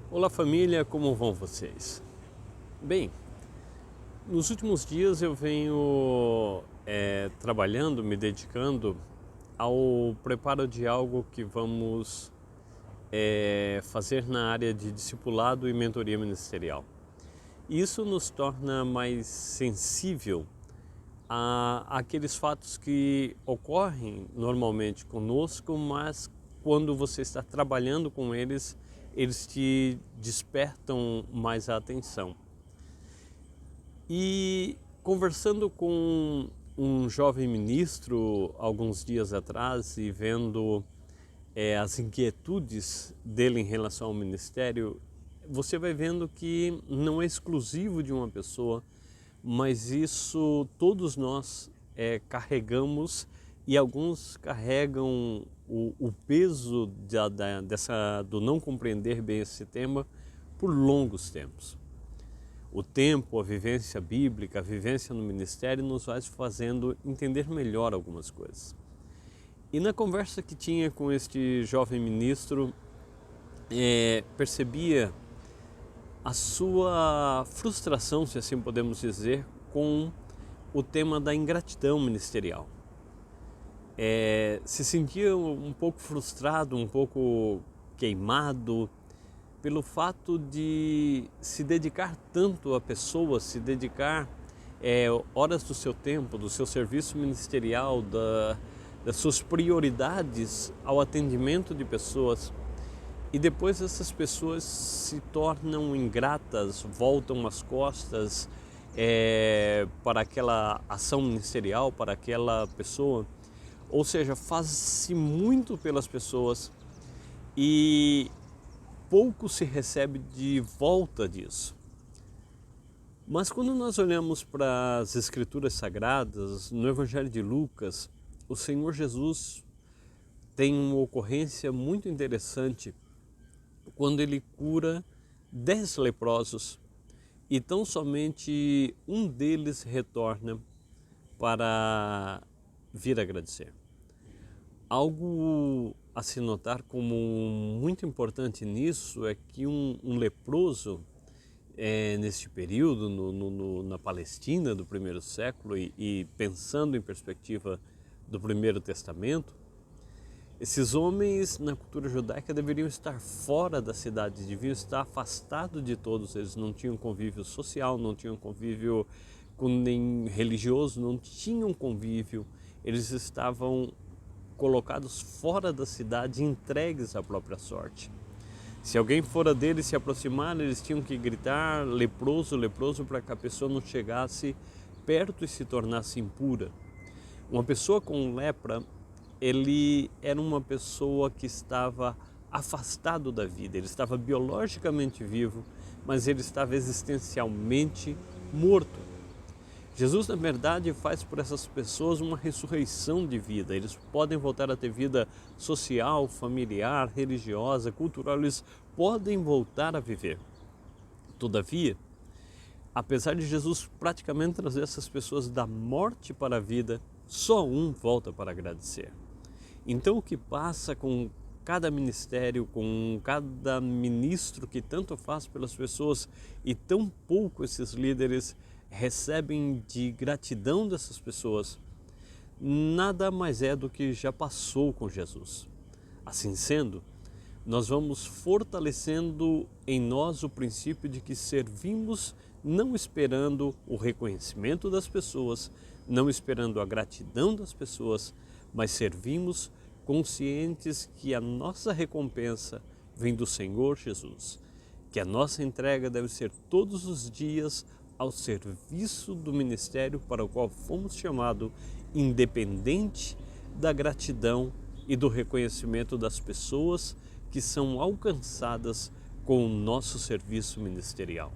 Olá família, como vão vocês? Bem, nos últimos dias eu venho trabalhando, me dedicando ao preparo de algo que vamos fazer na área de discipulado e mentoria ministerial. Isso nos torna mais sensível àqueles fatos que ocorrem normalmente conosco, mas quando você está trabalhando com eles, eles te despertam mais a atenção. E conversando com um jovem ministro alguns dias atrás e vendo as inquietudes dele em relação ao ministério, você vai vendo que não é exclusivo de uma pessoa, mas isso todos nós carregamos, e alguns carregam o peso do não compreender bem esse tema por longos tempos. O tempo, a vivência bíblica, a vivência no ministério nos vai fazendo entender melhor algumas coisas. E na conversa que tinha com este jovem ministro, percebia a sua frustração, se assim podemos dizer, com o tema da ingratidão ministerial. Se sentia um pouco frustrado, um pouco queimado pelo fato de se dedicar tanto a pessoas, se dedicar horas do seu tempo, do seu serviço ministerial, das suas prioridades ao atendimento de pessoas. E depois essas pessoas se tornam ingratas, voltam as costas para aquela ação ministerial, para aquela pessoa. Ou seja, faz-se muito pelas pessoas e pouco se recebe de volta disso. Mas quando nós olhamos para as Escrituras Sagradas, no Evangelho de Lucas, o Senhor Jesus tem uma ocorrência muito interessante quando ele cura 10 leprosos e tão somente um deles retorna para vir agradecer. Algo a se notar como muito importante nisso é que um leproso, neste período, na Palestina do primeiro século e pensando em perspectiva do Primeiro Testamento, esses homens na cultura judaica deveriam estar fora da cidade, deviam estar afastados de todos. Eles não tinham convívio social, não tinham convívio com nem religioso, não tinham convívio. Eles estavam colocados fora da cidade, entregues à própria sorte. Se alguém fora deles se aproximar, eles tinham que gritar leproso, leproso, para que a pessoa não chegasse perto e se tornasse impura. Uma pessoa com lepra, ele era uma pessoa que estava afastado da vida, ele estava biologicamente vivo, mas ele estava existencialmente morto. Jesus, na verdade, faz por essas pessoas uma ressurreição de vida. Eles podem voltar a ter vida social, familiar, religiosa, cultural, eles podem voltar a viver. Todavia, apesar de Jesus praticamente trazer essas pessoas da morte para a vida, só um volta para agradecer. Então o que passa com cada ministério, com cada ministro que tanto faz pelas pessoas e tão pouco esses líderes recebem de gratidão dessas pessoas, nada mais é do que já passou com Jesus. Assim sendo, nós vamos fortalecendo em nós o princípio de que servimos não esperando o reconhecimento das pessoas, não esperando a gratidão das pessoas, mas servimos conscientes que a nossa recompensa vem do Senhor Jesus, que a nossa entrega deve ser todos os dias ao serviço do ministério para o qual fomos chamados, independente da gratidão e do reconhecimento das pessoas que são alcançadas com o nosso serviço ministerial.